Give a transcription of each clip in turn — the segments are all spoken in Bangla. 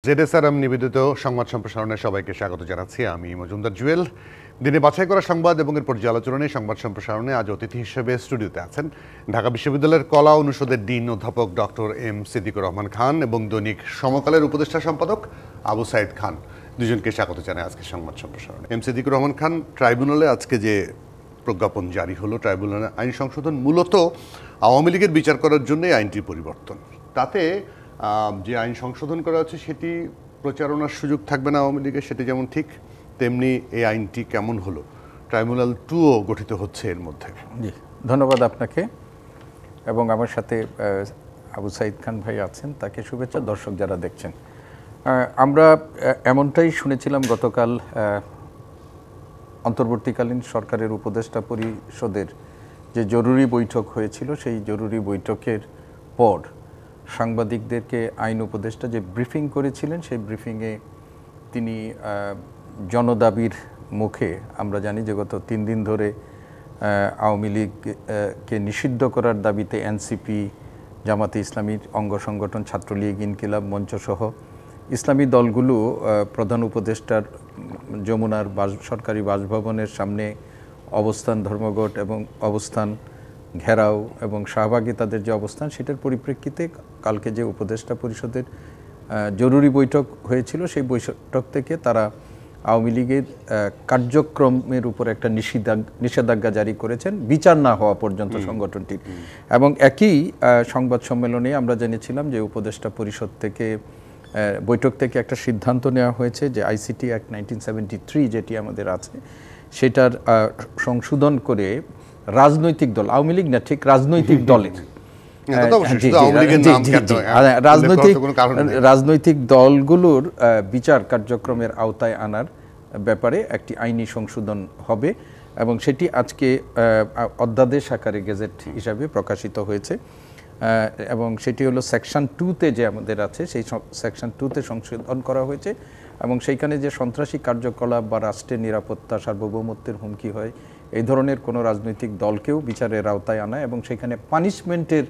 জেডএসআরএম নিবেদিত সংবাদ সম্প্রসারণে সবাইকে স্বাগত জানাচ্ছি। আমি মজুমদার জুয়েল। দিনে বাছাই করা সংবাদ এবং এর পর্যালোচনা নিয়ে সংবাদ সম্প্রসারণে আজ অতিথি হিসেবে স্টুডিওতে আছেন ঢাকা বিশ্ববিদ্যালয়ের কলা অনুষদের ডিন অধ্যাপক ডক্টর এম সিদ্দিকুর রহমান খান এবং দৈনিক সমকালের উপদেষ্টা সম্পাদক আবু সাইদ খান। দুজনকে স্বাগত জানাই আজকে সংবাদ সম্প্রসারণে। এম সিদ্দিকুর রহমান খান, ট্রাইব্যুনালে আজকে যে প্রজ্ঞাপন জারি হলো, ট্রাইব্যুনালের আইন সংশোধন মূলত আওয়ামী লীগের বিচার করার জন্যই আইনটির পরিবর্তন। তাতে যে আইন সংশোধন করা হচ্ছে সেটি প্রচারণার সুযোগ থাকবে না আওয়ামী লীগের, সেটি যেমন ঠিক, তেমনি এই আইনটি কেমন হলো, ট্রাইব্যুনাল 2ও গঠিত হচ্ছে এর মধ্যে। জি, ধন্যবাদ আপনাকে এবং আমার সাথে আবু সাইদ খান ভাই আছেন, তাকে শুভেচ্ছা। দর্শক যারা দেখছেন, আমরা এমনটাই শুনেছিলাম গতকাল অন্তর্বর্তীকালীন সরকারের উপদেষ্টা পরিষদের যে জরুরি বৈঠক হয়েছিল, সেই জরুরি বৈঠকের পর সাংবাদিকদেরকে আইন উপদেষ্টা যে ব্রিফিং করেছিলেন, সেই ব্রিফিংয়ে তিনি জনদাবির মুখে, আমরা জানি যে গত 3 দিন ধরে আওয়ামী লীগকে নিষিদ্ধ করার দাবিতে এনসিপি, জামাতে ইসলামীর অঙ্গ সংগঠন ছাত্রলীগ, ইনকিলাব মঞ্চসহ ইসলামী দলগুলো প্রধান উপদেষ্টার যমুনার সরকারি বাসভবনের সামনে অবস্থান ধর্মঘট এবং অবস্থান ঘেরাও এবং শাহবাগে তাদের যে অবস্থান, সেটার পরিপ্রেক্ষিতে কালকে যে উপদেষ্টা পরিষদের জরুরি বৈঠক হয়েছিল, সেই বৈঠক থেকে তারা আওয়ামী লীগের কার্যক্রমের উপর একটা নিষেধাজ্ঞা জারি করেছেন বিচার না হওয়া পর্যন্ত সংগঠনটির। এবং একই সংবাদ সম্মেলনে আমরা জেনেছিলাম যে উপদেষ্টা পরিষদ থেকে বৈঠক থেকে একটা সিদ্ধান্ত নেওয়া হয়েছে যে আইসিটি অ্যাক্ট 1973 যেটি আমাদের আছে, সেটার সংশোধন করে রাজনৈতিক দল, আওয়ামী লীগ না, ঠিক রাজনৈতিক দলের রাজনৈতিক দলগুলোর বিচার কার্যক্রমের আওতায় আনার ব্যাপারে একটি আইনি সংশোধন হবে এবং সেটি আজকে অধ্যাদেশ আকারে গেজেট হিসাবে প্রকাশিত হয়েছে। এবং সেটি হলো সেকশন 2-তে যে আমাদের আছে, সেই সেকশন 2-তে সংশোধন করা হয়েছে এবং সেইখানে যে সন্ত্রাসী কার্যকলাপ বা রাষ্ট্রের নিরাপত্তা, সার্বভৌমত্বের হুমকি হয়, এই ধরনের কোনো রাজনৈতিক দলকেও বিচারের আওতায় আনা এবং সেখানে পানিশমেন্টের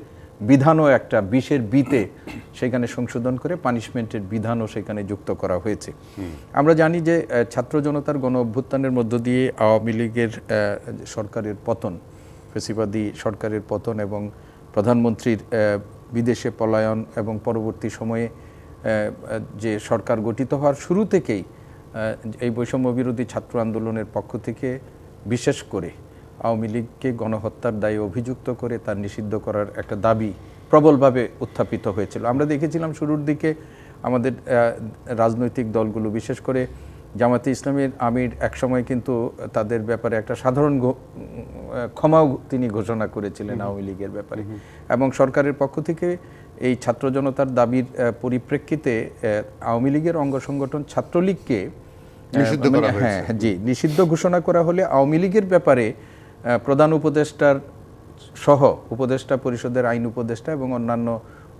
বিধানও একটা 20-এর বিতে সেখানে সংশোধন করে পানিশমেন্টের বিধানও সেখানে যুক্ত করা হয়েছে। আমরা জানি যে ছাত্র জনতার গণ অভ্যুত্থানের মধ্য দিয়ে আওয়ামী লীগের সরকারের পতন, ফ্যাসিবাদী সরকারের পতন এবং প্রধানমন্ত্রীর বিদেশে পলায়ন এবং পরবর্তী সময়ে যে সরকার গঠিত হওয়ার শুরু থেকেই এই বৈষম্য বিরোধী ছাত্র আন্দোলনের পক্ষ থেকে বিশেষ করে আওয়ামী লীগকে গণহত্যার দায়ে অভিযুক্ত করে তার নিষিদ্ধ করার একটা দাবি প্রবলভাবে উত্থাপিত হয়েছিল। আমরা দেখেছিলাম শুরুর দিকে আমাদের রাজনৈতিক দলগুলো, বিশেষ করে জামাতে ইসলামের আমির একসময় কিন্তু তাদের ব্যাপারে একটা সাধারণ ক্ষমাও তিনি ঘোষণা করেছিলেন আওয়ামী লীগের ব্যাপারে এবং সরকারের পক্ষ থেকে এই ছাত্র জনতার দাবির পরিপ্রেক্ষিতে আওয়ামী লীগের অঙ্গ সংগঠন ছাত্রলীগকে নিষিদ্ধ ঘোষণা করা হলে আওয়ামী লীগের ব্যাপারে প্রধান উপদেষ্টার সহ উপদেষ্টা পরিষদের আইন উপদেষ্টা এবং অন্যান্য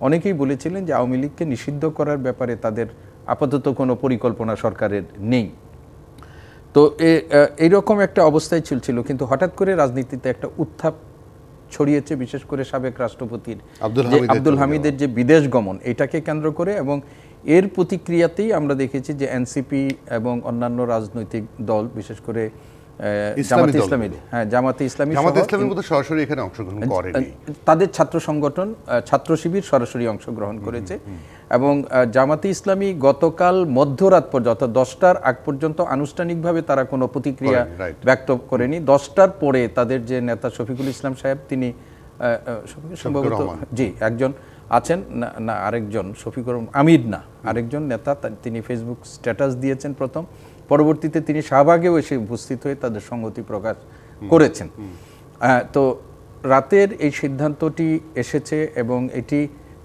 অনেকেই বলেছিলেন যে আওয়ামী লীগকে নিষিদ্ধ করার ব্যাপারে তাদের আপাতত কোনো পরিকল্পনা সরকারের নেই। তো এইরকম একটা অবস্থায় চলছিল, কিন্তু হঠাৎ করে রাজনীতিতে একটা উত্থাপ ছড়িয়েছে, বিশেষ করে সাবেক রাষ্ট্রপতির আব্দুল হামিদের যে বিদেশ গমন, এটাকে কেন্দ্র করে এবং এর প্রতিক্রিয়াতেই আমরা দেখেছি যে এনসিপি এবং অন্যান্য রাজনৈতিক দল, বিশেষ করে জামাতে ইসলামী সরাসরি এখানে অংশগ্রহণ করেনি, তাদের ছাত্র সংগঠন ছাত্র শিবির সরাসরি অংশগ্রহণ করেছে এবং জামাতে ইসলামী গতকাল মধ্যরাত পর্যন্ত 10টার আগ পর্যন্ত আনুষ্ঠানিকভাবে তারা কোনো প্রতিক্রিয়া ব্যক্ত করেনি। 10টার পরে তাদের যে নেতা শফিকুল ইসলাম সাহেব, তিনি সম্ভবত একজন আছেন না আরেকজন শফিকুর আমির না আরেকজন নেতা, তিনি ফেসবুক স্ট্যাটাস দিয়েছেন প্রথম, পরবর্তীতে তিনি শাহবাগেও এসে উপস্থিত হয়ে তাদের সংহতি প্রকাশ করেছেন। তো রাতের এই সিদ্ধান্তটি এসেছে এবং এটি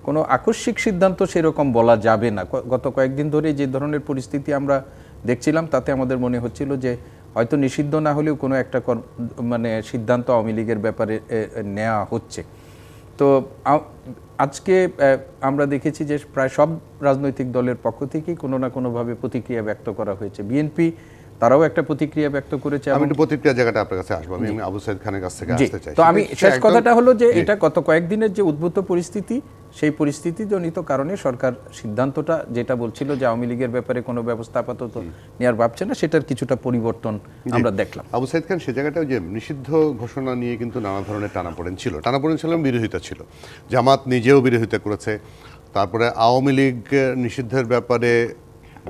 কোনো আকস্মিক সিদ্ধান্ত সেরকম বলা যাবে না। গত কয়েকদিন ধরে যে ধরনের পরিস্থিতি আমরা দেখছিলাম, তাতে আমাদের মনে হচ্ছিল যে হয়তো নিষিদ্ধ না হলেও কোনো একটা সিদ্ধান্ত আওয়ামী লীগের ব্যাপারে নেওয়া হচ্ছে। তো আজকে আমরা দেখেছি যে প্রায় সব রাজনৈতিক দলের পক্ষ থেকেই কোনো না কোনোভাবে প্রতিক্রিয়া ব্যক্ত করা হয়েছে। বিএনপি তারাও একটা প্রতিক্রিয়া ব্যক্ত করেছে। আমি একটু প্রতিক্রিয়া জায়গাটা আপনার কাছে আসবো, আমি আবু সাইদ খানের কাছ থেকে আসতে চাই। তো আমি শেষ কথাটা হলো যে এটা গত কয়েকদিনের যে উদ্ভূত পরিস্থিতি, সেই পরিস্থিতিজনিত কারণে সরকার সিদ্ধান্তটা যেটা বলছিল যে আওয়ামী লীগের ব্যাপারে কোনো ব্যবস্থা আপাতত নেওয়ার ভাবছে না, সেটার কিছুটা পরিবর্তন আমরা দেখলাম। আবু সাইদ খান, সে জায়গাটাও যে নিষিদ্ধ ঘোষণা নিয়ে কিন্তু নানা ধরনের টানাপোড়েন ছিল, বিরোধিতা ছিল, জামাত নিজেও বিরোধিতা করেছে, তারপরে আওয়ামী লীগ নিষিদ্ধের ব্যাপারে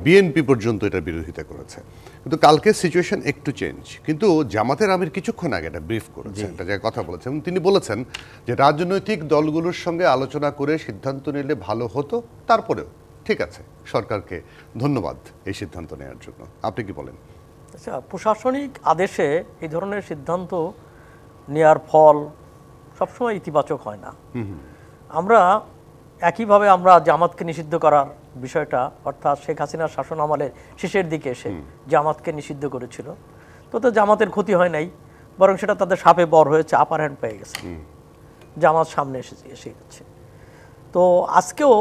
বিএনপি পর্যন্ত এটা বিরোধিতা করেছে। কিন্তু কালকে সিচুয়েশন একটু চেঞ্জ, কিন্তু জামাতের আমির কিছুক্ষণ আগে একটা ব্রিফ করেছেন, একটা জায়গায় কথা বলেছেন এবং তিনি বলেছেন যে রাজনৈতিক দলগুলোর সঙ্গে আলোচনা করে সিদ্ধান্ত নিলে ভালো হতো, তারপরেও ঠিক আছে, সরকারকে ধন্যবাদ এই সিদ্ধান্ত নেওয়ার জন্য। আপনি কি বলেন? আচ্ছা, প্রশাসনিক আদেশে এই ধরনের সিদ্ধান্ত নেওয়ার ফল সবসময় ইতিবাচক হয় না। আমরা একইভাবে আমরা জামাতকে নিষিদ্ধ করার বিষয়টা, অর্থাৎ শেখ হাসিনার শাসন আমলের শেষের দিকে এসে জামাতকে নিষিদ্ধ করেছিল, তো জামাতের ক্ষতি হয় নাই, বরং সেটা তাদের সাপে বর হয়েছে, আপার হ্যান্ড পেয়ে গেছে, জামাত সামনে এসে গেছে। তো আজকেও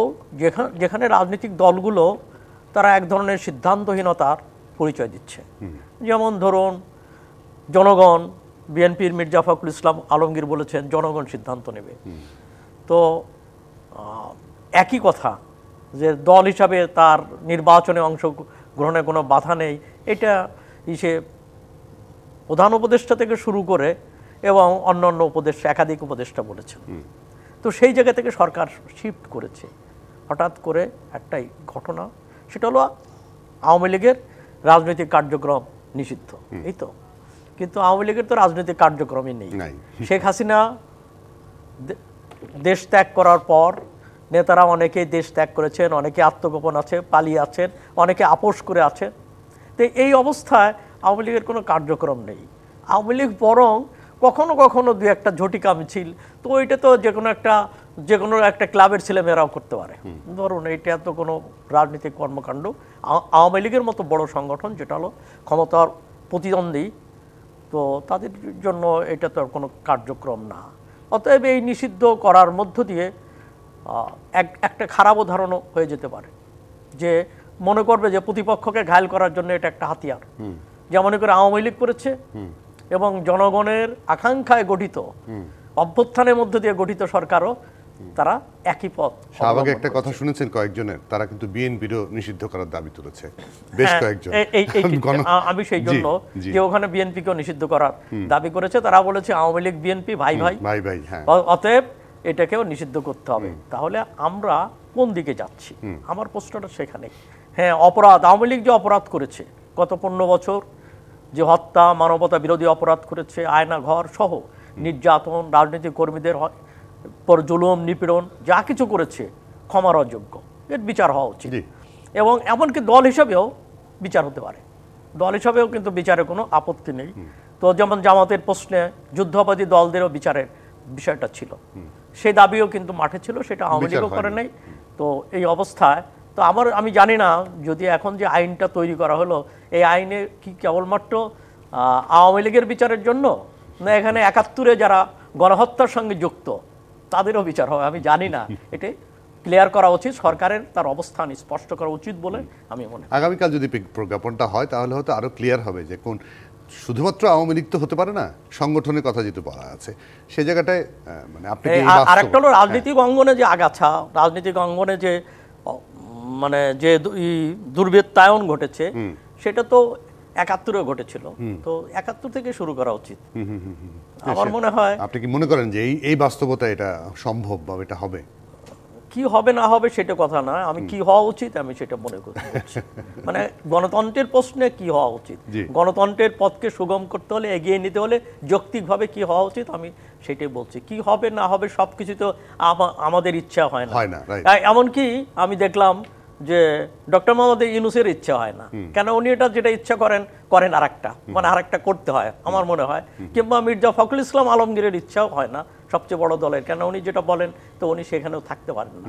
যেখানে রাজনৈতিক দলগুলো তারা এক ধরনের সিদ্ধান্তহীনতার পরিচয় দিচ্ছে, যেমন ধরুন জনগণ, বিএনপির মির্জা ফখরুল ইসলাম আলমগীর বলেছেন জনগণ সিদ্ধান্ত নেবে। তো একই কথা যে দল হিসাবে তার নির্বাচনে অংশগ্রহণে কোনো বাধা নেই, এটা প্রধান উপদেষ্টা থেকে শুরু করে এবং অন্যান্য উপদেষ্টা, একাধিক উপদেষ্টা বলেছেন। তো সেই জায়গা থেকে সরকার শিফট করেছে হঠাৎ করে একটাই ঘটনা, সেটা হলো আওয়ামী লীগের রাজনৈতিক কার্যক্রম নিষিদ্ধ, এই তো। কিন্তু আওয়ামী লীগের তো রাজনৈতিক কার্যক্রমই নেই। শেখ হাসিনা দেশ ত্যাগ করার পর নেতারা অনেকেই দেশ ত্যাগ করেছেন, অনেকে আত্মগোপন আছে, পালিয়ে আছেন, অনেকে আপোষ করে আছেন। তো এই অবস্থায় আওয়ামী লীগের কোনো কার্যক্রম নেই। আওয়ামী লীগ বরং কখনো কখনো দু একটা ঝটিকা মিছিল, তো ওইটা তো যে কোনো একটা ক্লাবের ছেলেমেয়েরাও করতে পারে। ধরুন এইটা তো কোনো রাজনৈতিক কর্মকাণ্ড, আওয়ামী লীগের মতো বড় সংগঠন যেটা হলো ক্ষমতার প্রতিদ্বন্দ্বী, তো তাদের জন্য এটা তো কোনো কার্যক্রম না। অতএব এই নিষিদ্ধ করার মধ্য দিয়ে একটা খারাপ উদাহরণও হয়ে যেতে পারে, যে মনে করবে যে প্রতিপক্ষকে ঘায়েল করার জন্য এটা একটা হাতিয়ার, যেমন করে আওয়ামী লীগ করেছে এবং জনগণের আকাঙ্ক্ষায় গঠিত অভ্যুত্থানের মধ্য দিয়ে গঠিত সরকারও তারা একই পথ। শাহবাগে একটা কথা শুনেছেন কয়েকজনের, তারা কিন্তু বিএনপিরও নিষিদ্ধ করার দাবি তুলেছে বেশ কয়েকজন। আমি সেই জন্য যে ওখানে বিএনপিকেও নিষিদ্ধ করার দাবি করেছে, তারা বলেছে আওয়ামী লীগ বিএনপি ভাই ভাই ভাই ভাই, অতএব এটাকেও নিষিদ্ধ করতে হবে। তাহলে আমরা কোন দিকে যাচ্ছি? আমার প্রশ্নটা সেখানে। হ্যাঁ, অপরাধ, আওয়ামী লীগ যে অপরাধ করেছে গত 15 বছর, যে হত্যা, মানবতা বিরোধী অপরাধ করেছে, আয়না ঘর সহ নির্যাতন, রাজনৈতিক কর্মীদের পর জুলুম নিপীড়ন যা কিছু করেছে, ক্ষমার অযোগ্য, এর বিচার হওয়া উচিত। এবং এমনকি দল হিসাবেও বিচার হতে পারে, দল হিসাবেও কিন্তু বিচারে কোনো আপত্তি নেই। তো যেমন জামাতের প্রশ্নে যুদ্ধাপরাধী দলদেরও বিচারের বিষয়টা ছিল, সেই দাবিও কিন্তু মাঠে ছিল, সেটা আওয়ামী লীগও করে নাই। তো এই অবস্থায় তো আমি জানি না, যদি এখন যে আইনটা তৈরি করা হলো, এই আইনে কি কেবলমাত্র আওয়ামী লীগের বিচারের জন্য, না এখানে 71-এ যারা গণহত্যার সঙ্গে যুক্ত তাদেরও বিচার হবে? আমি জানি না, এটা ক্লিয়ার করা উচিত, সরকারের তার অবস্থান স্পষ্ট করা উচিত বলে আমি মনে করি। আগামীকাল যদি প্রজ্ঞাপনটা হয় তাহলে হয়তো আরো ক্লিয়ার হবে যে কোন, শুধুমাত্র আওয়ামী লীগ তো হতে পারে না, সংগঠনের কথা যেহেতু বলা আছে সেই জায়গাটায় মানে আপনি আরেকটা হলো রাজনৈতিক অঙ্গনে যে আগাছা, রাজনৈতিক অঙ্গনে যে মানে যে দুর্বৃত্তায়ন ঘটেছে, সেটা তো 71-এও ঘটেছিল, তো 71 থেকে শুরু করা উচিত আমার মনে হয়। আপনি কি মনে করেন যে এই বাস্তবতা এটা সম্ভব বা এটা হবে? কি হবে না হবে সেটা কথা না, আমি কি হওয়া উচিত আমি সেটা মনে করছি। মানে গণতন্ত্রের প্রশ্নে কি হওয়া উচিত, গণতন্ত্রের পথকে সুগম করতে হলে, এগিয়ে নিতে হলে যৌক্তিকভাবে কি হওয়া উচিত আমি সেটাই বলছি। কি হবে না হবে সবকিছু তো আমাদের ইচ্ছা হয় না। এমনকি আমি দেখলাম যে ডক্টর মোহাম্মদ ইউনূসের ইচ্ছা হয় না, কেন উনি এটা যেটা ইচ্ছা করেন আরেকটা, মানে আরেকটা করতে হয় আমার মনে হয়। কিংবা মির্জা ফখরুল ইসলাম আলমগীরের ইচ্ছাও হয় না সবচেয়ে বড় দলের, কেন উনি যেটা বলেন তো উনি সেখানেও থাকতে পারেন না।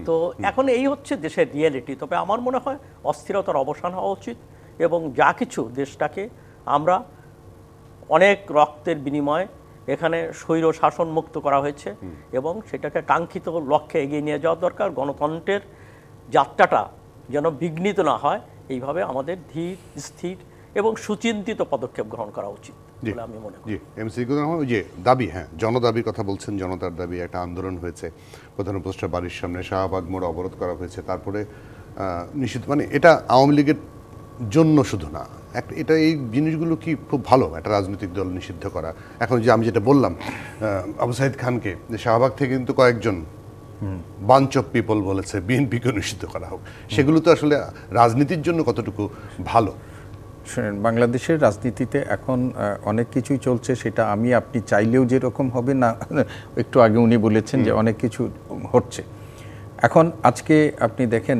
তো এখন এই হচ্ছে দেশের রিয়েলিটি। তবে আমার মনে হয় অস্থিরতার অবসান হওয়া উচিত, এবং যা কিছু দেশটাকে আমরা অনেক রক্তের বিনিময়ে এখানে স্বৈর শাসন মুক্ত করা হয়েছে, এবং সেটাকে কাঙ্ক্ষিত লক্ষ্যে এগিয়ে নিয়ে যাওয়া দরকার। গণতন্ত্রের যাত্রাটা যেন বিঘ্নিত না হয়, এইভাবে আমাদের ধীর স্থির এবং সুচিন্তিত পদক্ষেপ গ্রহণ করা উচিত বলে আমি মনে করি। জি এমসিকিউ যে দাবি, হ্যাঁ জনদাবির কথা বলছেন, জনতার দাবি, একটা আন্দোলন হয়েছে, প্রধান উপদেষ্টার বাড়ির সামনে শাহবাগ মোড় অবরোধ করা হয়েছে, তারপরে নিষিদ্ধ, মানে এটা আওয়ামী লীগের জন্য শুধু না, এটা এই জিনিসগুলো কি খুব ভালো একটা রাজনৈতিক দল নিষিদ্ধ করা? এখন যে আমি যেটা বললাম আবু সাইদ খানকে, যে শাহবাগ থেকে কিন্তু কয়েকজন বাঞ্চ অফ পিপল বলেছে বিএনপিকে নিষিদ্ধ করা হোক, সেগুলো তো আসলে রাজনীতির জন্য কতটুকু ভালো? শুনেন, বাংলাদেশের রাজনীতিতে এখন অনেক কিছুই চলছে, সেটা আমি আপনি চাইলেও যেরকম হবে না। একটু আগে উনি বলেছেন যে অনেক কিছু হচ্ছে। এখন আজকে আপনি দেখেন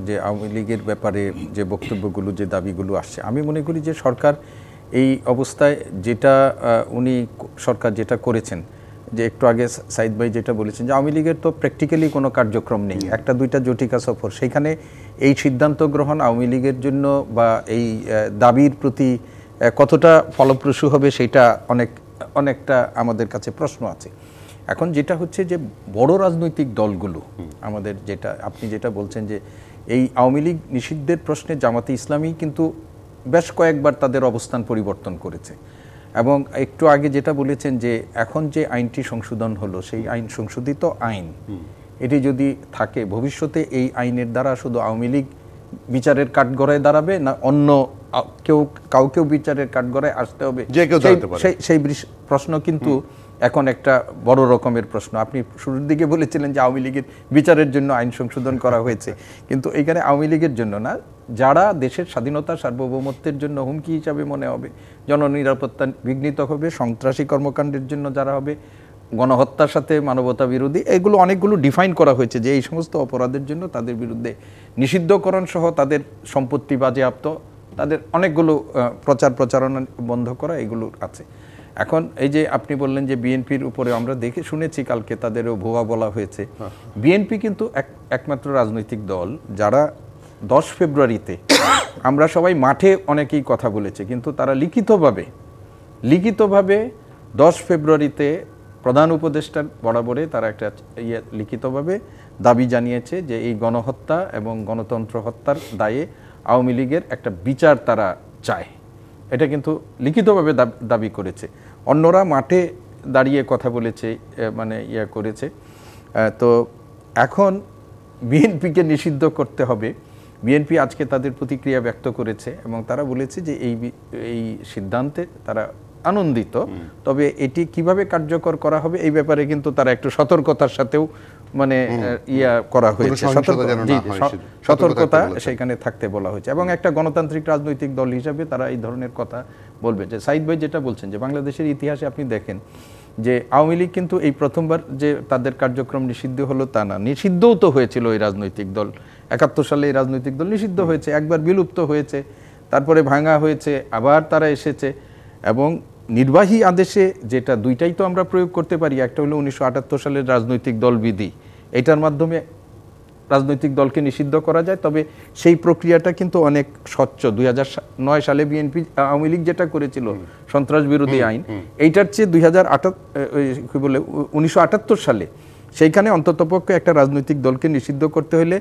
যে আওয়ামী লীগের ব্যাপারে যে বক্তব্যগুলো, যে দাবিগুলো আসছে, আমি মনে করি যে সরকার এই অবস্থায় যেটা সরকার যেটা করেছেন, যে একটু আগে সাইদ ভাই যেটা বলেছেন যে আওয়ামী লীগের তো প্র্যাকটিক্যালি কোনো কার্যক্রম নেই, একটা দুইটা জটিকা সফর, সেখানে এই সিদ্ধান্ত গ্রহণ আওয়ামী লীগের জন্য বা এই দাবির প্রতি কতটা ফলপ্রসূ হবে সেটা অনেকটা আমাদের কাছে প্রশ্ন আছে। এখন যেটা হচ্ছে যে বড় রাজনৈতিক দলগুলো আমাদের, যেটা আপনি যেটা বলছেন যে এই আওয়ামী লীগ নিষিদ্ধের প্রশ্নে জামাতে ইসলামী কিন্তু বেশ কয়েকবার তাদের অবস্থান পরিবর্তন করেছে। এবং একটু আগে যেটা বলেছেন যে এখন যে আইনটি সংশোধন হলো, সেই আইন সংশোধিত আইন, এটি যদি থাকে ভবিষ্যতে এই আইনের দ্বারা শুধু আওয়ামী লীগ বিচারের কাঠগড়ায় দাঁড়াবে না অন্য কাউকেও বিচারের কাঠগড়ায় আসতে হবে, সেই প্রশ্ন কিন্তু এখন একটা বড় রকমের প্রশ্ন। আপনি শুরুর দিকে বলেছিলেন যে আওয়ামী লীগের বিচারের জন্য আইন সংশোধন করা হয়েছে, কিন্তু এখানে আওয়ামী লীগের জন্য না, যারা দেশের স্বাধীনতা সার্বভৌমত্বের জন্য হুমকি হিসাবে মনে হবে, জননিরাপত্তা বিঘ্নিত হবে, সন্ত্রাসী কর্মকাণ্ডের জন্য যারা হবে, গণহত্যার সাথে মানবতা বিরোধী, এগুলো অনেকগুলো ডিফাইন করা হয়েছে যে এই সমস্ত অপরাধের জন্য তাদের বিরুদ্ধে নিষিদ্ধকরণ সহ তাদের সম্পত্তি বাজেয়াপ্ত, তাদের অনেকগুলো প্রচারণা বন্ধ করা, এগুলো আছে। এখন এই যে আপনি বললেন যে বিএনপির উপরে আমরা শুনেছি কালকে তাদেরও ভুয়া বলা হয়েছে। বিএনপি কিন্তু একমাত্র রাজনৈতিক দল যারা 10 ফেব্রুয়ারিতে আমরা সবাই মাঠে অনেকেই কথা বলেছে, কিন্তু তারা লিখিতভাবে 10 ফেব্রুয়ারিতে প্রধান উপদেষ্টার বরাবরে তারা একটা লিখিতভাবে দাবি জানিয়েছে যে এই গণহত্যা এবং গণতন্ত্র হত্যার দায়ে আওয়ামী লীগের একটা বিচার তারা চায়। এটা কিন্তু লিখিতভাবে দাবি করেছে। অন্যরা মাঠে দাঁড়িয়ে কথা বলেছে, মানে করেছে। তো এখন বিএনপিকে নিষিদ্ধ করতে হবে। বিএনপি আজকে তাদের প্রতিক্রিয়া ব্যক্ত করেছে এবং তারা বলেছে যে এই সিদ্ধান্তে তারা আনন্দিত, তবে এটি কিভাবে কার্যকর করা হবে এই ব্যাপারে কিন্তু তারা একটু সতর্কতার সাথেও মানে করা হয়েছে, সতর্কতা সেখানে থাকতে বলা হয়েছে। এবং একটা গণতান্ত্রিক রাজনৈতিক দল হিসাবে তারা এই ধরনের কথা বলবে। যে সাইদ ভাই যেটা বলছেন যে বাংলাদেশের ইতিহাসে আপনি দেখেন যে আওয়ামী লীগ কিন্তু এই প্রথমবার যে তাদের কার্যক্রম নিষিদ্ধ হলো তা না, নিষিদ্ধও তো হয়েছিল এই রাজনৈতিক দল। 71 সালে এই রাজনৈতিক দল নিষিদ্ধ হয়েছে, একবার বিলুপ্ত হয়েছে, তারপরে ভাঙা হয়েছে, আবার তারা এসেছে। এবং নির্বাহী আদেশে যেটা দুইটাই তো আমরা প্রয়োগ করতে পারি, একটা হলো 1978 সালের রাজনৈতিক দল বিধি, এটার মাধ্যমে রাজনৈতিক দলকে নিষিদ্ধ করা যায়। তবে সেই প্রক্রিয়াটা কিন্তু অনেক স্বচ্ছ। 2009 সালে বিএনপি আওয়ামী লীগ যেটা করেছিল সন্ত্রাস বিরোধী আইন, এইটার চেয়ে 1978 সালে সেইখানে অন্ততপক্ষে একটা রাজনৈতিক দলকে নিষিদ্ধ করতে হলে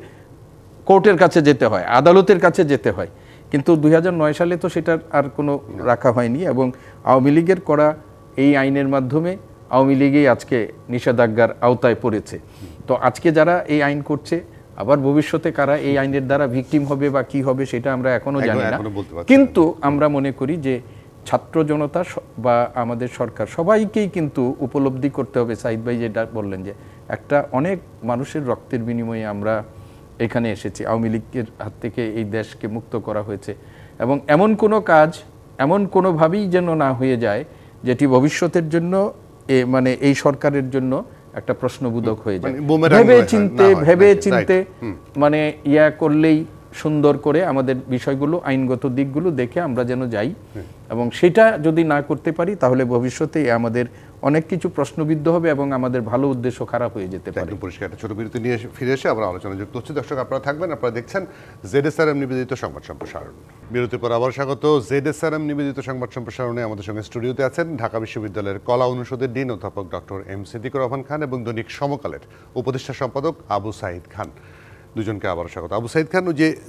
কোর্টের কাছে যেতে হয়, আদালতের কাছে যেতে হয়। কিন্তু 2009 সালে তো সেটার আর কোনো রাখা হয়নি এবং আওয়ামী লীগের করা এই আইনের মাধ্যমে আওয়ামী লীগই আজকে নিষেধাজ্ঞার আওতায় পড়েছে। তো আজকে যারা এই আইন করছে, আবার ভবিষ্যতে কারা এই আইনের দ্বারা ভিকটিম হবে বা কি হবে সেটা আমরা এখনো জানি না। কিন্তু আমরা মনে করি যে ছাত্র জনতা বা আমাদের সরকার সবাইকেই কিন্তু উপলব্ধি করতে হবে, সাইদ ভাই যেটা বললেন যে একটা অনেক মানুষের রক্তের বিনিময়ে আমরা এখানে এসেছি, আওয়ামী লীগের হাত থেকে এই দেশকে মুক্ত করা হয়েছে। এবং এমন কোনো কাজ এমন কোনোভাবেই যেন না হয়ে যায় যেটি ভবিষ্যতের জন্য মানে এই সরকারের জন্য একটা প্রশ্নবোধক হয়ে যায়। ভেবে চিনতে মানে করলেই সুন্দর করে আমাদের বিষয়গুলো, আইনগত দিকগুলো দেখে আমরা যেন যাই। এবং সেটা যদি না করতে পারি তাহলে ভবিষ্যতে আমাদের অনেক কিছু প্রশ্নবিদ্ধ হবে এবং আমাদের ভালো উদ্দেশ্য খারাপ হয়ে যেতে পারে। পরিষ্কার একটা ছোট বিরতি নিয়ে ফিরে এসে আমরা আলোচনা যুক্ত হচ্ছি। দর্শক আপনারা থাকবেন, আপনারা দেখছেন ZSRM নিবেদিত সংবাদ সম্প্রসারণ। বিরতির পর আবার স্বাগত। ZSRM নিবেদিত সংবাদ সম্প্রসারণে আমাদের সঙ্গে স্টুডিওতে আছেন ঢাকা বিশ্ববিদ্যালয়ের কলা অনুষদের ডিন অধ্যাপক ডক্টর এম সিদ্দিকুর রহমান খান এবং দৈনিক সমকালের উপদেষ্টা সম্পাদক আবু সাইদ খান। দুজনকে আবার স্বাগত। আবু সাইদ খান,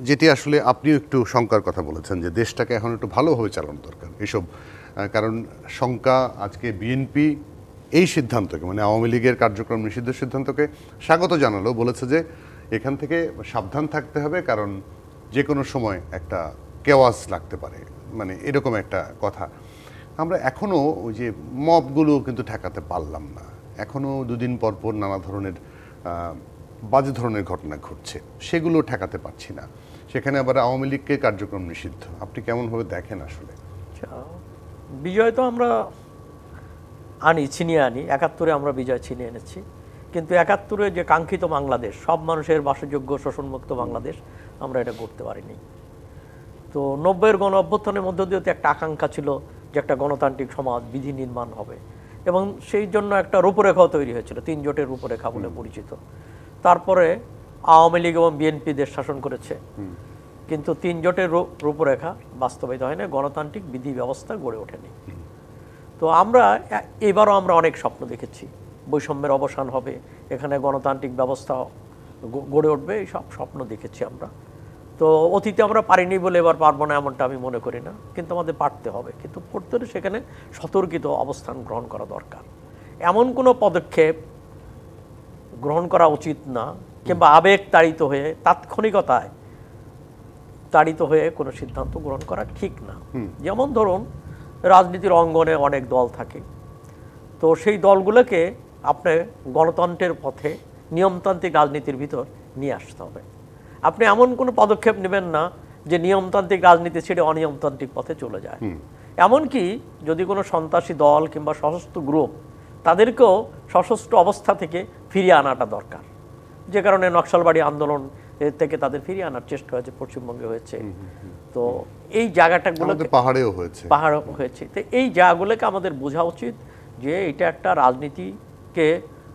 যেটি আসলে আপনিও একটু শঙ্কার কথা বলেছেন যে দেশটাকে এখন একটু ভালোভাবে চালানো দরকার এসব, কারণ শঙ্কা আজকে বিএনপি এই সিদ্ধান্তকে মানে আওয়ামী লীগের কার্যক্রম নিষিদ্ধের সিদ্ধান্তকে স্বাগত জানালো, বলেছে যে এখান থেকে সাবধান থাকতে হবে কারণ যে কোনো সময় একটা কেওয়াস লাগতে পারে, মানে এরকম একটা কথা। আমরা এখনও ওই যে মবগুলো কিন্তু ঠেকাতে পারলাম না, এখনও দুদিন পর পর নানা ধরনের বাজে ধরনের ঘটনা ঘটছে, সেগুলো ঠেকাতে পারছি না। সেখানে আবার আওয়ামী লীগকে কার্যক্রম নিষিদ্ধ, আপনি কেমনভাবে দেখেন আসলে? বিজয় তো আমরা ছিনিয়ে আনি, ৭১-এ আমরা বিজয় ছিনিয়ে এনেছি, কিন্তু ৭১-এ যে কাঙ্ক্ষিত বাংলাদেশ, সব মানুষের বাসযোগ্য শোষণমুক্ত বাংলাদেশ, আমরা এটা করতে পারিনি। তো ৯০-এর গণ অভ্যুত্থানের মধ্য দিয়ে একটা আকাঙ্ক্ষা ছিল যে একটা গণতান্ত্রিক সমাজ বিধি নির্মাণ হবে, এবং সেই জন্য একটা রূপরেখাও তৈরি হয়েছিল, ৩ জোটের রূপরেখা বলে পরিচিত। তারপরে আওয়ামী লীগ এবং বিএনপি দেশ শাসন করেছে, কিন্তু ৩ জোটের রূপরেখা বাস্তবায়িত হয় না, গণতান্ত্রিক বিধি ব্যবস্থা গড়ে ওঠেনি। তো এবারও আমরা অনেক স্বপ্ন দেখেছি, বৈষম্যের অবসান হবে, এখানে গণতান্ত্রিক ব্যবস্থা গড়ে উঠবে, এই সব স্বপ্ন দেখেছি আমরা। তো অতীতে আমরা পারিনি বলে এবার পারবো না এমনটা আমি মনে করি না, কিন্তু আমাদের পারতে হবে, কিন্তু করতে হলে সেখানে সতর্কিত অবস্থান গ্রহণ করা দরকার। এমন কোনো পদক্ষেপ গ্রহণ করা উচিত না, কিংবা আবেগ তাড়িত হয়ে তাৎক্ষণিকতায় তাড়িত হয়ে কোনো সিদ্ধান্ত গ্রহণ করা ঠিক না। যেমন ধরুন, রাজনীতির অঙ্গনে অনেক দল থাকে, তো সেই দলগুলোকে আপনি গণতন্ত্রের পথে নিয়মতান্ত্রিক রাজনীতির ভিতর নিয়ে আসতে হবে। আপনি এমন কোনো পদক্ষেপ নেবেন না যে নিয়মতান্ত্রিক রাজনীতি ছেড়ে অনিয়মতান্ত্রিক পথে চলে যায়। এমনকি যদি কোনো সন্ত্রাসী দল কিংবা সশস্ত্র গ্রুপ, তাদেরকেও সশস্ত্র অবস্থা থেকে ফিরিয়ে আনাটা দরকার, যে কারণে নকশালবাড়ি আন্দোলন থেকে তাদের ফিরিয়ে আনার চেষ্টা হয়েছে, পশ্চিমবঙ্গে হয়েছে। তো এই জায়গাটাগুলো পাহাড়েও হয়েছে। তো এই জায়গাগুলোকে আমাদের বোঝা উচিত যে এটা একটা রাজনীতিকে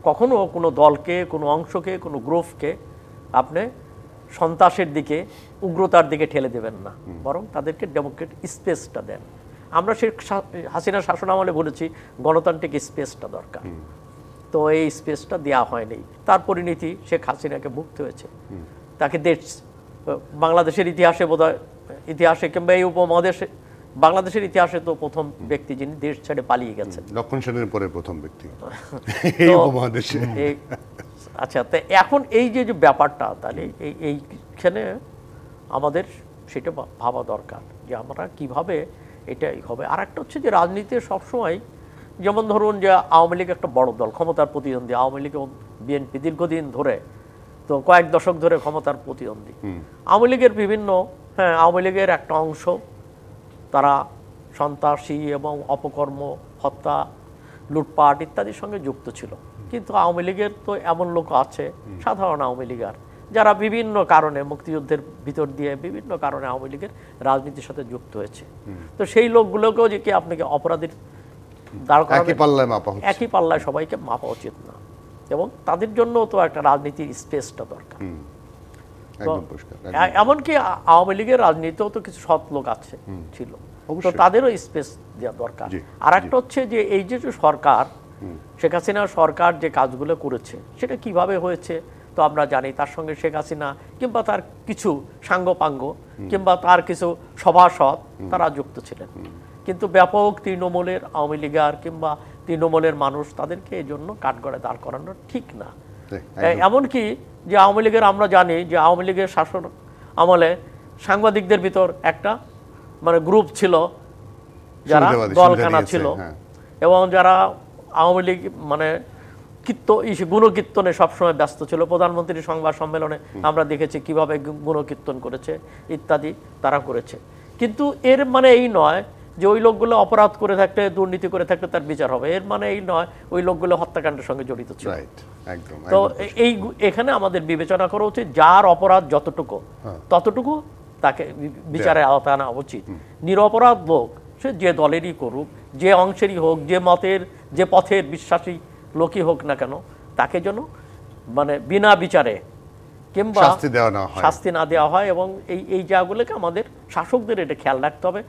কখনো কোনো দলকে, কোনো অংশকে, কোনো গ্রুপকে আপনি সন্ত্রাসের দিকে, উগ্রতার দিকে ঠেলে দেবেন না, বরং তাদেরকে ডেমোক্রেটিক স্পেসটা দেন। আমরা হাসিনার শাসন আমলে বলেছি গণতান্ত্রিক স্পেসটা দরকার, তো এই স্পেসটা দেওয়া হয়নি। তার পরিণতি শেখ হাসিনাকে ভুগতে হয়েছে। তাকে বাংলাদেশের ইতিহাসে বোধহয় কিংবা এই উপমহাদেশে, বাংলাদেশের ইতিহাসে তো প্রথম ব্যক্তি যিনি দেশ ছেড়ে পালিয়ে গেছেন, লক্ষণ সেনের পরে প্রথম ব্যক্তি এই উপমহাদেশে। আচ্ছা, তো এখন এই যে ব্যাপারটা, তাহলে এইখানে আমাদের সেটা ভাবা দরকার যে আমরা কিভাবে এটাই হবে। আর একটা হচ্ছে যে রাজনীতিতে সবসময়, যেমন ধরুন যে আওয়ামী লীগ একটা বড় দল, ক্ষমতার প্রতিদ্বন্দ্বী, আওয়ামী লীগ এবং বিএনপি দীর্ঘদিন ধরে, তো কয়েক দশক ধরে ক্ষমতার প্রতিদ্বন্দ্বী। আওয়ামী লীগের আওয়ামী লীগের একটা অংশ তারা সন্ত্রাসী এবং অপকর্ম, হত্যা, লুটপাট ইত্যাদির সঙ্গে যুক্ত ছিল, কিন্তু আওয়ামী লীগের তো এমন লোক আছে, সাধারণ আওয়ামী লীগার, যারা বিভিন্ন কারণে মুক্তিযুদ্ধের ভিতর দিয়ে বিভিন্ন কারণে আওয়ামী লীগের রাজনীতির সাথে যুক্ত হয়েছে। তো সেই লোকগুলোকেও যে কি আপনাকে অপরাধীর দাঁড় করাবেন, একই পাল্লায় সবাইকে মাপা উচিত না, এবং তাদের জন্য তো একটা রাজনীতির স্পেসটা দরকার। এমনকি আওয়ামী লীগের রাজনীতিতেও তো কিছু সৎ লোক ছিল, তো তাদেরও স্পেস দেওয়া দরকার। আর একটা হচ্ছে যে এই যে সরকার, শেখ হাসিনা সরকার যে কাজগুলো করেছে সেটা কিভাবে হয়েছে তো আমরা জানি। তার সঙ্গে শেখ হাসিনা কিংবা তার কিছু সাঙ্গপাঙ্গ কিংবা তার কিছু সভাসদ তারা যুক্ত ছিলেন, কিন্তু ব্যাপক তৃণমূলের আওয়ামী লীগার কিংবা তৃণমূলের মানুষ তাদেরকে এই জন্য কাঠগড়ায় দাঁড় করানো ঠিক না। এমনকি যে আওয়ামী লীগের, আমরা জানি যে আওয়ামী লীগের শাসন আমলে সাংবাদিকদের ভিতর একটা গ্রুপ ছিল যারা দলখানা ছিল, এবং যারা আওয়ামী লীগ গুণকীর্তনে সবসময় ব্যস্ত ছিল। প্রধানমন্ত্রীর সংবাদ সম্মেলনে আমরা দেখেছি কিভাবে গুণকীর্তন করেছে ইত্যাদি তারা করেছে, কিন্তু এর এই নয় যে ওই লোকগুলো অপরাধ করে থাকলে, দুর্নীতি করে থাকলে তার বিচার হবে, এর এই নয় ওই লোকগুলো হত্যাকাণ্ডের সঙ্গে জড়িত ছিল। তো এখানে আমাদের বিবেচনা করা উচিত যার অপরাধ যতটুকু ততটুকু তাকে বিচারের আওতায় আনা উচিত। নিরপরাধ লোক সে যে দলেরই করুক, যে অংশেরই হোক, যে মতের, যে পথের বিশ্বাসী লোকই হোক না কেন, তাকে যেন বিনা বিচারে কিংবা শাস্তি না দেওয়া হয়। এবং এই জায়গাগুলোকে আমাদের শাসকদের এটা খেয়াল রাখতে হবে।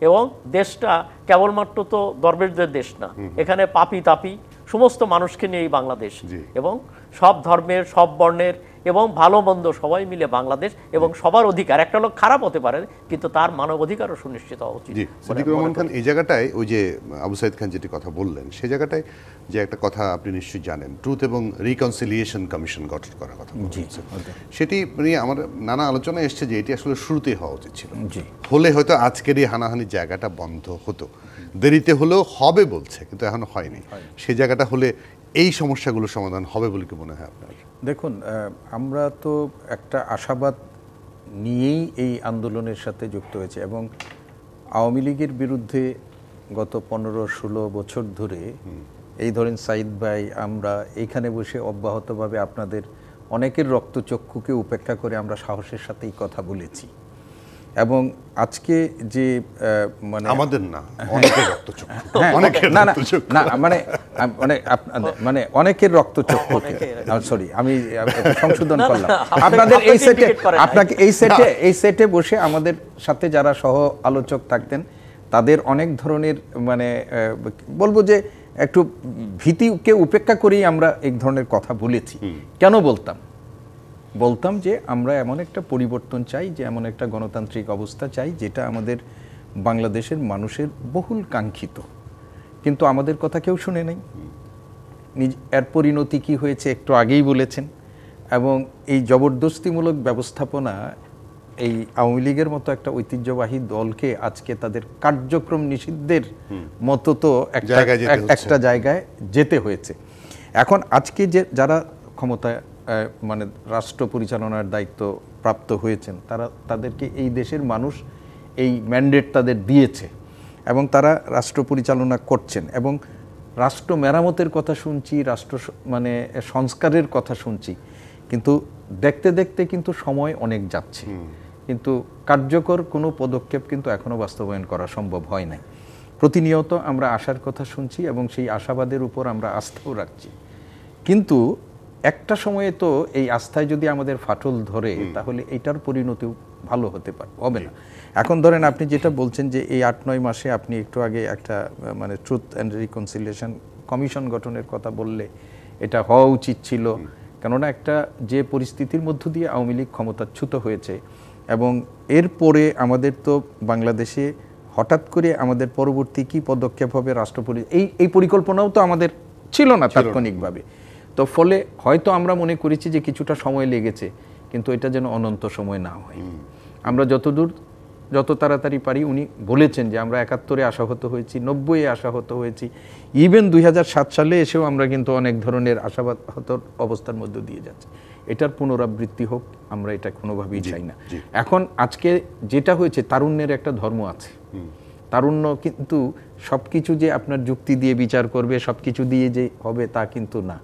এবং দেশটা কেবলমাত্র তো দরবেশদের দেশ না, এখানে পাপি তাপি সমস্ত মানুষকে নিয়ে এই বাংলাদেশ, এবং সব ধর্মের, সব বর্ণের এবং ভালো মন্দ সবাই মিলে বাংলাদেশ এবং সবার অধিকার, একটা লোক খারাপ হতে পারে কিন্তু তার মানব অধিকারও সুনিশ্চিত হওয়া উচিত। সিদ্দিকুর রহমান খান, এই জায়গাটায় ওই যে আবু সাইদ খান যেটি কথা বললেন, সেই জায়গাটায় যে একটা কথা আপনি নিশ্চয়ই জানেন, ট্রুথ এবং রিকনসিলিয়েশন কমিশন গঠন করার কথা বলছেন, সেটি নিয়ে আমার নানা আলোচনা এসছে যে এটি আসলে শুরুতেই হওয়া উচিত ছিল, হলে হয়তো আজকের এই হানাহানির জায়গাটা বন্ধ হতো। দেরিতে হলেও হবে বলছে, কিন্তু এখনো হয়নি। সেই জায়গাটা হলে এই সমস্যাগুলো সমাধান হবে বলে কি মনে হয় আপনার? দেখুন, আমরা তো একটা আশাবাদ নিয়েই এই আন্দোলনের সাথে যুক্ত হয়েছে এবং আওয়ামী লীগের বিরুদ্ধে গত 15-16 বছর ধরে এই ধরেন সাইদ ভাই, আমরা এইখানে বসে অব্যাহতভাবে আপনাদের অনেকের রক্তচক্ষুকে উপেক্ষা করে আমরা সাহসের সাথে এই কথা বলেছি এবং আজকে যে মানে আমাদের না অনেকের রক্তচক্ষু, না মানে মানে অনেকের রক্তচক্ষু, সরি আমি সংশোধন করলাম, আপনাদের এই সেটে, আপনাকে এই সেটে বসে আমাদের সাথে যারা সহ আলোচক থাকতেন তাদের অনেক ধরনের মানে বলবো যে একটু ভীতিকে উপেক্ষা করেই আমরা এই ধরনের কথা বলেছি। কেন বলতাম যে আমরা এমন একটা পরিবর্তন চাই, যে এমন একটা গণতান্ত্রিক অবস্থা চাই যেটা আমাদের বাংলাদেশের মানুষের বহুল কাঙ্ক্ষিত, কিন্তু আমাদের কথা কেউ শুনে নাই। এর পরিণতি কি হয়েছে একটু আগেই বলেছেন, এবং এই জবরদস্তিমূলক ব্যবস্থাপনা এই আওয়ামী লীগের মতো একটা ঐতিহ্যবাহী দলকে আজকে তাদের কার্যক্রম নিষিদ্ধের মতো তো একটা জায়গায় যেতে হয়েছে। এখন আজকে যে যারা ক্ষমতায় মানে রাষ্ট্র পরিচালনার দায়িত্ব প্রাপ্ত হয়েছেন, তাদেরকে এই দেশের মানুষ এই ম্যান্ডেট তাদের দিয়েছে এবং তারা রাষ্ট্র পরিচালনা করছেন এবং রাষ্ট্র মেরামতের কথা শুনছি, রাষ্ট্র মানে সংস্কারের কথা শুনছি, কিন্তু দেখতে দেখতে কিন্তু সময় অনেক যাচ্ছে, কিন্তু কার্যকর কোনো পদক্ষেপ কিন্তু এখনও বাস্তবায়ন করা সম্ভব হয় নাই। প্রতিনিয়ত আমরা আশার কথা শুনছি এবং সেই আশাবাদের উপর আমরা আস্থাও রাখছি, কিন্তু একটা সময়ে তো এই আস্থায় যদি আমাদের ফাটল ধরে তাহলে এইটার পরিণতিও ভালো হবে না। এখন ধরেন আপনি যেটা বলছেন যে এই 8-9 মাসে আপনি একটু আগে একটা মানে ট্রুথ অ্যান্ড রিকনসিলিয়েশন কমিশন গঠনের কথা বললে এটা হওয়া উচিত ছিল, কেননা একটা যে পরিস্থিতির মধ্য দিয়ে আওয়ামী লীগ ক্ষমতাচ্যুত হয়েছে এবং এরপরে আমাদের তো বাংলাদেশে হঠাৎ করে আমাদের পরবর্তী কী পদক্ষেপ হবে এই পরিকল্পনাও তো আমাদের ছিল না তাৎক্ষণিকভাবে। তো ফলে হয়তো আমরা মনে করেছি যে কিছুটা সময় লেগেছে, কিন্তু এটা যেন অনন্ত সময় না হয়। আমরা যত তাড়াতাড়ি পারি, উনি বলেছেন যে আমরা 71-এ আশাহত হয়েছি, 90-এ আশাহত হয়েছি, ইভেন 2007 সালে এসেও আমরা কিন্তু অনেক ধরনের আশাহত অবস্থার মধ্যে দিয়ে যাচ্ছি। এটার পুনরাবৃত্তি হোক, আমরা এটা কোনোভাবেই চাই না। এখন আজকে যেটা হয়েছে, তারুণ্যের একটা ধর্ম আছে। তারুণ্য কিন্তু সব কিছু যে আপনার যুক্তি দিয়ে বিচার করবে, সব কিছু দিয়ে যে হবে তা কিন্তু না।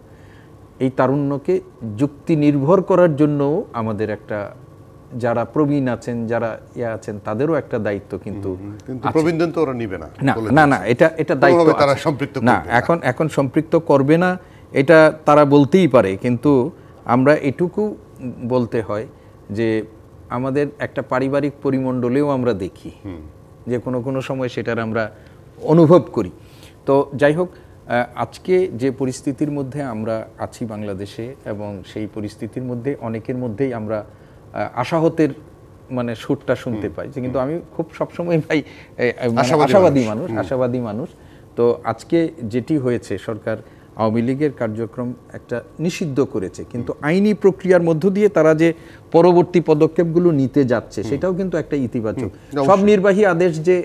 এই তারুণ্যকে যুক্তি নির্ভর করার জন্যও আমাদের একটা, যারা প্রবীণ আছেন, যারা আছেন, তাদেরও একটা দায়িত্ব কিন্তু প্রবীণদের তো ওরা নিবে না, না এটা দায়িত্ব তারা সম্পৃক্ত না, এখন সম্পৃক্ত করবে না, এটা তারা বলতেই পারে, কিন্তু আমরা এটুকু বলতে হয় যে আমাদের একটা পারিবারিক পরিমণ্ডলেও আমরা দেখি যে কোনো সময় সেটার আমরা অনুভব করি। তো যাই হোক, আজকে যে পরিস্থিতির মধ্যে আমরা আছি বাংলাদেশে, এবং সেই পরিস্থিতির মধ্যে অনেকের মধ্যেই আমরা আশাহতের মানে সুরটা শুনতে পাই, যে কিন্তু আমি খুব সবসময় ভাই আশাবাদী মানুষ। তো আজকে যেটি হয়েছে, সরকার আওয়ামী লীগের কার্যক্রম একটা নিষিদ্ধ করেছে, কিন্তু আইনি প্রক্রিয়ার মধ্য দিয়ে তারা যে পরবর্তী পদক্ষেপগুলো নিতে যাচ্ছে সেটাও কিন্তু একটা ইতিবাচক। সব নির্বাহী আদেশ যে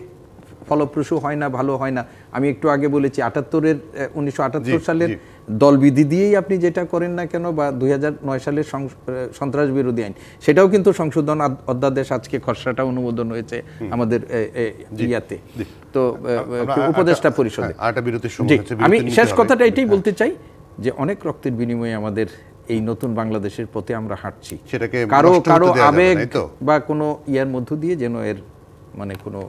ফলপ্রসূ হয় না, ভালো হয় না, আমি একটু আগে বলেছি 1978 সালের দলবিধি দিয়েই আপনি যেটা করেন না কেন, বা 2009 সালের সন্ত্রাস বিরোধী আইন, সেটাও কিন্তু সংশোধন অধ্যাদেশ আজকে খসড়াটা অনুমোদন হয়েছে আমাদের ইয়াতে, তো উপদেষ্টা পরিষদে। আমি শেষ কথাটা এটাই বলতে চাই যে অনেক রক্তের বিনিময়ে আমাদের এই নতুন বাংলাদেশের পথে আমরা হাঁটছি, কারো আবেগ বা কোনো ইয়ার মধ্য দিয়ে যেন এর মানে কোনো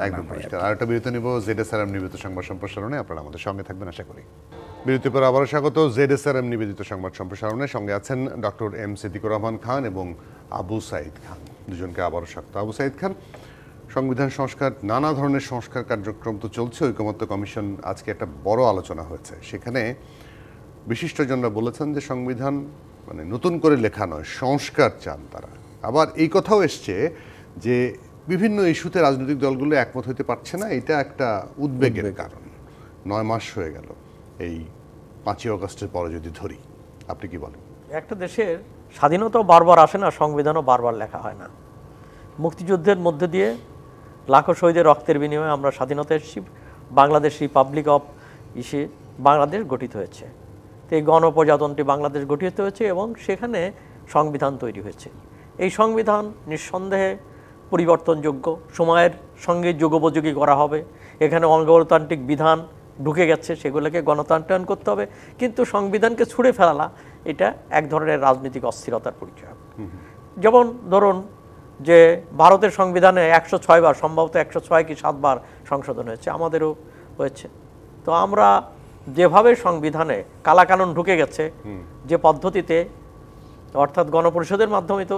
একদম পরিষ্কার। আর একটা বিরতি নিব ZSRM নিবেদিত সংবাদ সম্প্রসারণে, আপনারা আমাদের সঙ্গে থাকবেন আশা করি। বিরতির পর আবারও স্বাগত ZSRM নিবেদিত সংবাদ সম্প্রসারণে। সঙ্গে আছেন ডক্টর এম সিদ্দিকুর রহমান খান এবং আবু সাইদ খান, দুজনকে আবারও স্বাগত। আবু সাইদ খান, সংবিধান সংস্কার, নানা ধরনের সংস্কার কার্যক্রম তো চলছে, ঐকমত্য কমিশন আজকে একটা বড় আলোচনা হয়েছে, সেখানে বিশিষ্টজনরা বলেছেন যে সংবিধান মানে নতুন করে লেখা নয়, সংস্কার চান তারা। আবার এই কথাও এসছে যে বিভিন্ন ইস্যুতে রাজনৈতিক দলগুলো একমত হতে পারছে না, এটা একটা উদ্বেগের কারণ। 9 মাস হয়ে গেল এই 5ই আগস্টের পরে যদি ধরি, আপনি কি বলেন? একটা দেশের স্বাধীনতাও বারবার আসে না, সংবিধানও বারবার লেখা হয় না। মুক্তিযুদ্ধের মধ্যে দিয়ে লাখো শহীদের রক্তের বিনিময়ে আমরা স্বাধীনতা এসেছি, বাংলাদেশ রিপাবলিক অফ বাংলাদেশ গঠিত হয়েছে। তো এই গণপ্রজাতন্ত্রী বাংলাদেশ গঠিত হয়েছে এবং সেখানে সংবিধান তৈরি হয়েছে। এই সংবিধান নিঃসন্দেহে পরিবর্তনযোগ্য, সময়ের সঙ্গে যুগোপযোগী করা হবে। এখানে অগণতান্ত্রিক বিধান ঢুকে গেছে, সেগুলোকে গণতান্ত্রিক করতে হবে। কিন্তু সংবিধানকে ছুঁড়ে ফেলা এটা এক ধরনের রাজনৈতিক অস্থিরতার পরিচয়। যেমন ধরুন যে ভারতের সংবিধানে 106 বার, সম্ভবত 106 কি 7 বার সংশোধন হয়েছে, আমাদেরও হয়েছে। তো আমরা যেভাবে সংবিধানে কালাকানুন ঢুকে গেছে, যে পদ্ধতিতে, অর্থাৎ গণপরিষদের মাধ্যমে তো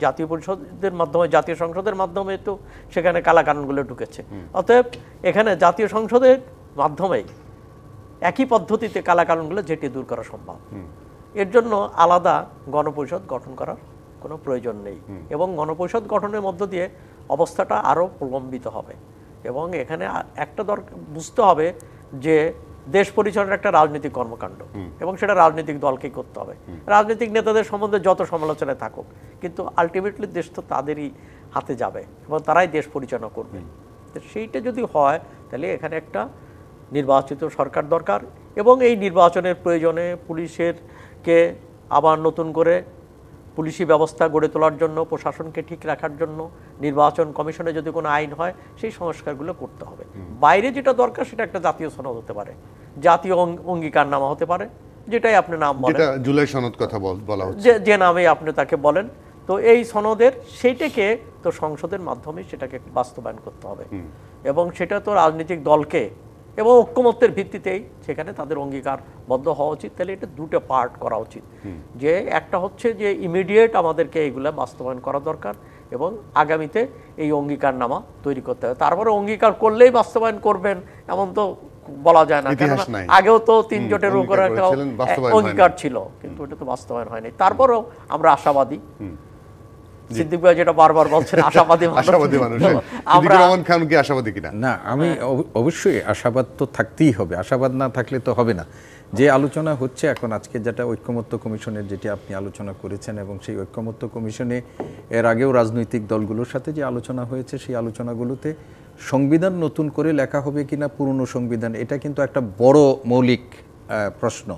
জাতীয় পরিষদের মাধ্যমে, জাতীয় সংসদের মাধ্যমে তো সেখানে কালাকানুনগুলো ঢুকেছে। অতএব এখানে জাতীয় সংসদের মাধ্যমে একই পদ্ধতিতে কালাকানুনগুলো যেটি দূর করা সম্ভব। এর জন্য আলাদা গণপরিষদ গঠন করার কোনো প্রয়োজন নেই এবং গণপরিষদ গঠনের মধ্য দিয়ে অবস্থাটা আরও প্রলম্বিত হবে। এবং এখানে একটা বুঝতে হবে যে দেশ পরিচালনার একটা রাজনৈতিক কর্মকাণ্ড এবং সেটা রাজনৈতিক দলকেই করতে হবে। রাজনৈতিক নেতাদের সম্বন্ধে যত সমালোচনায় থাকুক, কিন্তু আলটিমেটলি দেশ তো তাদেরই হাতে যাবে এবং তারাই দেশ পরিচালনা করবে। তো সেইটা যদি হয় তাহলে এখানে একটা নির্বাচিত সরকার দরকার এবং এই নির্বাচনের প্রয়োজনে পুলিশকে আবার নতুন করে পুলিশি ব্যবস্থা গড়ে তোলার জন্য, প্রশাসনকে ঠিক রাখার জন্য নির্বাচন কমিশনে যদি কোনো আইন হয় সেই সংস্কারগুলো করতে হবে। বাইরে যেটা দরকার সেটা একটা জাতীয় সনদ হতে পারে, জাতীয় অঙ্গীকারনামা হতে পারে, যেটাই আপনি নাম বলেন, যেটা জুলাই সনদ কথা বলা হচ্ছে, যে নামে আপনি তাকে বলেন। তো এই সনদের সেইটাকে তো সংসদের মাধ্যমে সেটাকে বাস্তবায়ন করতে হবে এবং সেটা তো রাজনৈতিক দলকে এবং ঐক্যমত্যের ভিত্তিতেই সেখানে তাদের অঙ্গীকারবদ্ধ হওয়া উচিত। তাহলে এটা দুটো পার্ট করা উচিত, যে একটা হচ্ছে যে ইমিডিয়েট আমাদেরকে এইগুলো বাস্তবায়ন করা দরকার এবং আগামীতে এই অঙ্গীকারনামা তৈরি করতে হবে। তারপরে অঙ্গীকার করলেই বাস্তবায়ন করবেন এমন তো বলা যায় না, কেননা আগেও তো 3 জোটের উপরে একটা অঙ্গীকার ছিল, কিন্তু ওটা তো বাস্তবায়ন হয়নি। তারপরেও আমরা আশাবাদী। সিদ্দিক ভাই যেটা বারবার বলছেন আশাবাদী মানুষ, আশাবাদী কিনা? না, আমি অবশ্যই আশাবাদ তো থাকতেই হবে, আশাবাদ না থাকলে তো হবে না। যে আলোচনা হচ্ছে এখন আজকে, যেটা ঐক্যমত্য কমিশনের, যেটি আপনি আলোচনা করেছেন, এবং সেই ঐক্যমত্য কমিশনে এর আগেও রাজনৈতিক দলগুলোর সাথে যে আলোচনা হয়েছে, সেই আলোচনাগুলোতে সংবিধান নতুন করে লেখা হবে কিনা পুরনো সংবিধান, এটা কিন্তু একটা বড় মৌলিক প্রশ্ন।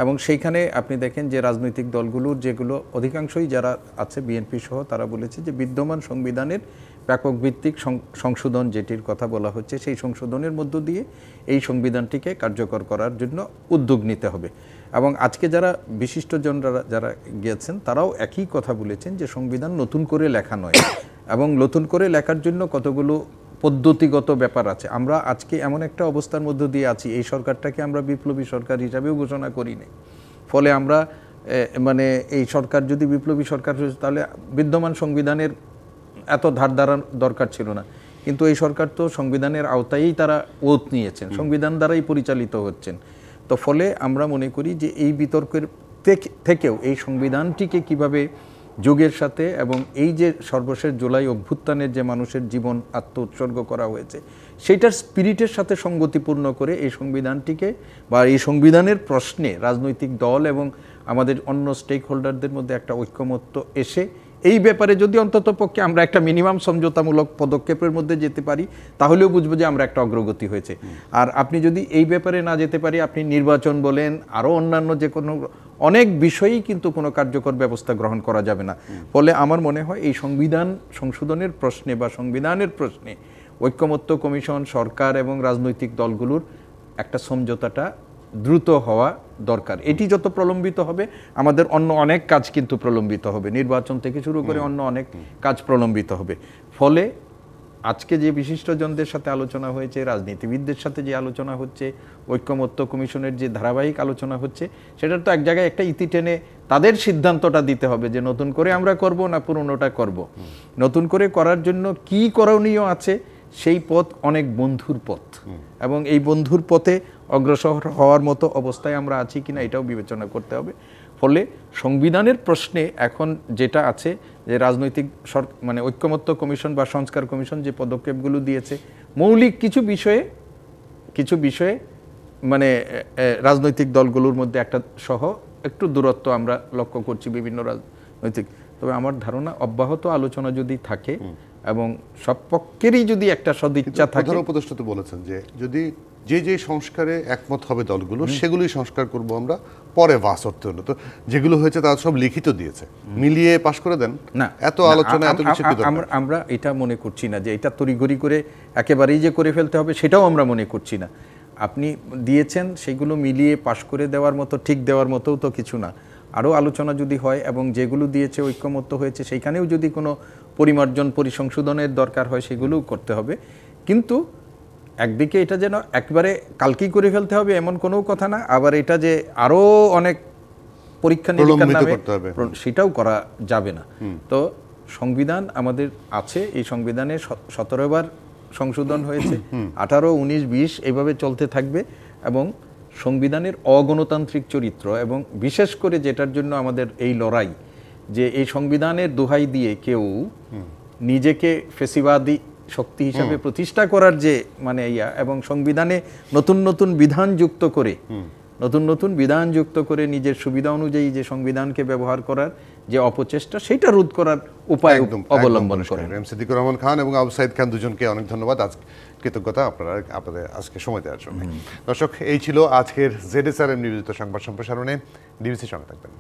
এবং সেইখানে আপনি দেখেন যে রাজনৈতিক দলগুলোর যেগুলো অধিকাংশই যারা আছে, বিএনপি সহ, তারা বলেছে যে বিদ্যমান সংবিধানের ব্যাপক ভিত্তিক সংশোধন যেটির কথা বলা হচ্ছে, সেই সংশোধনের মধ্য দিয়ে এই সংবিধানটিকে কার্যকর করার জন্য উদ্যোগ নিতে হবে। এবং আজকে যারা বিশিষ্টজনরা যারা গিয়েছেন তারাও একই কথা বলেছেন যে সংবিধান নতুন করে লেখা নয় এবং নতুন করে লেখার জন্য কতগুলো পদ্ধতিগত ব্যাপার আছে। আমরা আজকে এমন একটা অবস্থার মধ্য দিয়ে আছি, এই সরকারটাকে আমরা বিপ্লবী সরকার হিসাবেও ঘোষণা করি নাই। ফলে আমরা মানে এই সরকার যদি বিপ্লবী সরকার হয়েছে তাহলে বিদ্যমান সংবিধানের এত ধার ধারা দরকার ছিল না, কিন্তু এই সরকার তো সংবিধানের আওতায়ই তারা ওত নিয়েছেন, সংবিধান দ্বারাই পরিচালিত হচ্ছেন। তো ফলে আমরা মনে করি যে এই বিতর্কের থেকেও এই সংবিধানটিকে কিভাবে যুগের সাথে এবং এই যে সর্বশেষ জুলাই অভ্যুত্থানের যে মানুষের জীবন আত্ম উৎসর্গ করা হয়েছে সেইটার স্পিরিটের সাথে সঙ্গতিপূর্ণ করে এই সংবিধানটিকে বা এই সংবিধানের প্রশ্নে রাজনৈতিক দল এবং আমাদের অন্য স্টেক হোল্ডারদের মধ্যে একটা ঐক্যমত্য এসে এই ব্যাপারে যদি অন্ততপক্ষে আমরা একটা মিনিমাম সমঝোতামূলক পদক্ষেপের মধ্যে যেতে পারি, তাহলেও বুঝবো যে আমরা একটা অগ্রগতি হয়েছে। আর আপনি যদি এই ব্যাপারে না যেতে পারি, আপনি নির্বাচন বলেন, আরও অন্যান্য যে কোনো অনেক বিষয়েই কিন্তু কোনো কার্যকর ব্যবস্থা গ্রহণ করা যাবে না। ফলে আমার মনে হয় এই সংবিধান সংশোধনের প্রশ্নে বা সংবিধানের প্রশ্নে ঐক্যমত্য কমিশন, সরকার এবং রাজনৈতিক দলগুলোর একটা সমঝোতাটা দ্রুত হওয়া দরকার। এটি যত প্রলম্বিত হবে আমাদের অন্য অনেক কাজ কিন্তু প্রলম্বিত হবে, নির্বাচন থেকে শুরু করে অন্য অনেক কাজ প্রলম্বিত হবে। ফলে আজকে যে বিশিষ্টজনদের সাথে আলোচনা হয়েছে, রাজনীতিবিদদের সাথে যে আলোচনা হচ্ছে, ঐক্যমত্য কমিশনের যে ধারাবাহিক আলোচনা হচ্ছে, সেটার তো এক জায়গায় একটা ইতি টেনে তাদের সিদ্ধান্তটা দিতে হবে যে নতুন করে আমরা করব না পুরনোটা করব। নতুন করে করার জন্য কি করণীয় আছে, সেই পথ অনেক বন্ধুর পথ এবং এই বন্ধুর পথে অগ্রসর হওয়ার মতো অবস্থায় আমরা আছি কিনা এটাও বিবেচনা করতে হবে। ফলে সংবিধানের প্রশ্নে এখন যেটা আছে যে রাজনৈতিক মানে ঐক্যমত্য কমিশন বা সংস্কার কমিশন যে পদক্ষেপগুলো দিয়েছে, মৌলিক কিছু বিষয়ে মানে রাজনৈতিক দলগুলোর মধ্যে একটা একটু দূরত্ব আমরা লক্ষ্য করছি বিভিন্ন রাজনৈতিক। তবে আমার ধারণা অব্যাহত আলোচনা যদি থাকে এবং সব পক্ষেরই যদি একটা সদিচ্ছা থাকে। প্রধান উপদেষ্টা তো বলেছেন যে যদি যে সংস্কারে একমত হবে দলগুলো সেগুলোই সংস্কার করব আমরা, পরে ভাস হতে হলো। তো যেগুলো হয়েছে তারা সব লিখিত দিয়েছে, মিলিয়ে পাশ করে দেন না, এত আলোচনা এত কিছু। আমরা এটা মনে করছি না যে এটা তড়িঘড়ি করে একেবারেই যে করে ফেলতে হবে, সেটাও আমরা মনে করছি না। আপনি দিয়েছেন, সেগুলো মিলিয়ে পাশ করে দেওয়ার মতো, ঠিক দেওয়ার মতোও তো কিছু না। আরও আলোচনা যদি হয় এবং যেগুলো দিয়েছে ঐক্যমত্য হয়েছে সেইখানেও যদি কোনো পরিমার্জন পরিসংশোধনের দরকার হয় সেগুলোও করতে হবে। কিন্তু একদিকে এটা যেন একবারে কালকেই করে ফেলতে হবে এমন কোনো কথা না, আবার এটা যে আরও অনেক পরীক্ষা নিরীক্ষার নামে সেটাও করা যাবে না। তো সংবিধান আমাদের আছে, এই সংবিধানে 17 বার সংশোধন হয়েছে, 18, 19, 20 এইভাবে চলতে থাকবে। এবং সংবিধানের অগণতান্ত্রিক চরিত্র এবং বিশেষ করে যেটার জন্য আমাদের এই লড়াই, যে এই সংবিধানের দোহাই দিয়ে কেউ নিজেকে ফেসিবাদী শক্তি হিসাবে প্রতিষ্ঠা করার যে মানে এবং সংবিধানে নতুন নতুন বিধান যুক্ত করে নিজের সুবিধা অনুযায়ী যে সংবিধানকে ব্যবহার করার যে অপচেষ্টা, সেটা রোধ করার উপায় অবলম্বন করেন। এম সিদ্দিকুর রহমান খান এবং আবু সাইদ খান দুজনকে অনেক ধন্যবাদ, কৃতজ্ঞতা আপনাদের আজকে সময় দেওয়ার জন্য। দর্শক, এই ছিল আজকের ZSRM নিবেদিত সংবাদ সম্প্রসারণে। ডিবিসির সঙ্গে থাকবেন।